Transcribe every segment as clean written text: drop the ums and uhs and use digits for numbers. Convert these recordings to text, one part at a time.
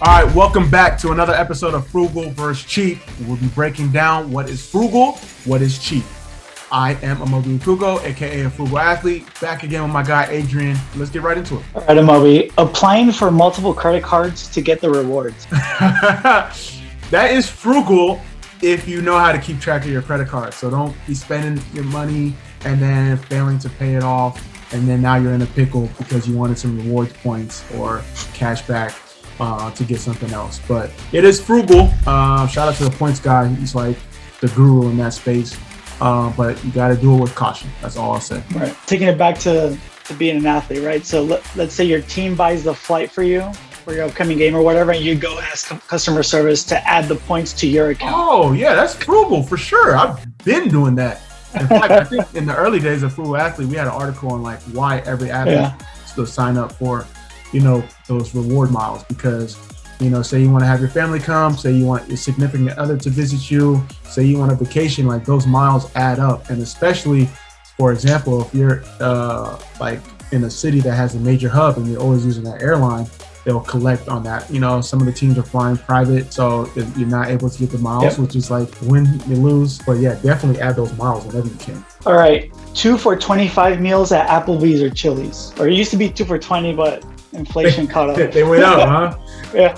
All right, welcome back to another episode of Frugal versus Cheap. We'll be breaking down what is frugal, what is cheap. I am Amobi Frugal, aka a frugal athlete. Back again with my guy Adrian. Let's get right into it. All right, Amobi. Applying for multiple credit cards to get the rewards. That is frugal if you know how to keep track of your credit card. So don't be spending your money and then failing to pay it off. And then now you're in a pickle because you wanted some rewards points or cash back to get something else. But it is frugal. Shout out to the points guy. He's like the guru in that space. But you got to do it with caution. That's all I'll say. Right. Taking it back to being an athlete, right? So let's say your team buys the flight for you for your upcoming game or whatever, and you go ask customer service to add the points to your account. Oh, yeah, that's frugal for sure. I've been doing that. In fact, I think in the early days of Frugal Athlete, we had an article on like why every athlete should sign up for, those reward miles because, say you want to have your family come, say you want your significant other to visit you, say you want a vacation, like those miles add up. And especially, for example, if you're like in a city that has a major hub and you're always using that airline, they'll collect on that. Some of the teams are flying private, so you're not able to get the miles, which is like win, you lose. But yeah, definitely add those miles whenever you can. All right, 2 for 25 meals at Applebee's or Chili's. Or it used to be 2 for 20, but inflation caught up. They went up, huh? Yeah.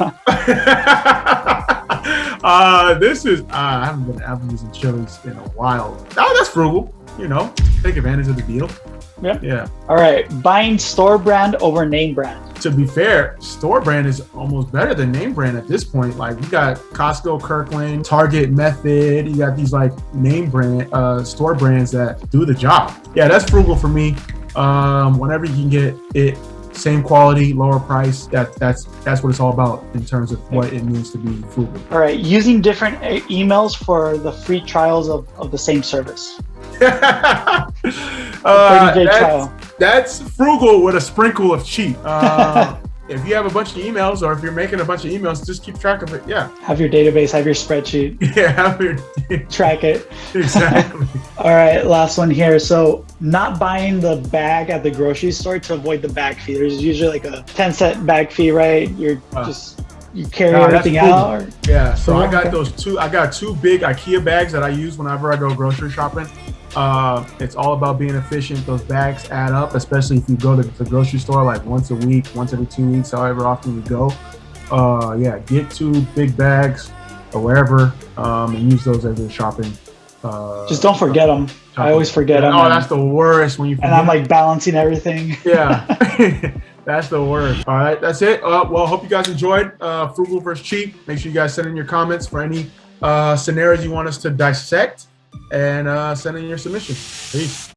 I haven't been to Applebee's and Chili's in a while. Oh, that's frugal. Take advantage of the deal. Yeah. All right, buying store brand over name brand. To be fair, store brand is almost better than name brand at this point. Like you got Costco, Kirkland, Target, Method. You got these like name brand store brands that do the job. Yeah, that's frugal for me. Whenever you can get it, same quality, lower price. That's what it's all about in terms of what it means to be frugal. All right, using different emails for the free trials of the same service. 30-day trial. That's frugal with a sprinkle of cheap. If you have a bunch of emails or if you're making a bunch of emails, just keep track of it. Yeah. Have your database, have your spreadsheet. Yeah, have your track it. Exactly. All right, last one here. So not buying the bag at the grocery store to avoid the bag fee. There's usually like a 10-cent bag fee, right? You carry everything out. Yeah, so I got I got two big IKEA bags that I use whenever I go grocery shopping. It's all about being efficient. Those bags add up, especially if you go to the grocery store like once a week, once every 2 weeks, however often you go. Get 2 big bags or wherever and use those as you're shopping. Just don't forget them. I always forget them. Oh, that's the worst when you forget. And I'm like balancing everything. Yeah. That's the word. All right, that's it. Well, hope you guys enjoyed Frugal versus Cheap. Make sure you guys send in your comments for any scenarios you want us to dissect and send in your submissions. Peace.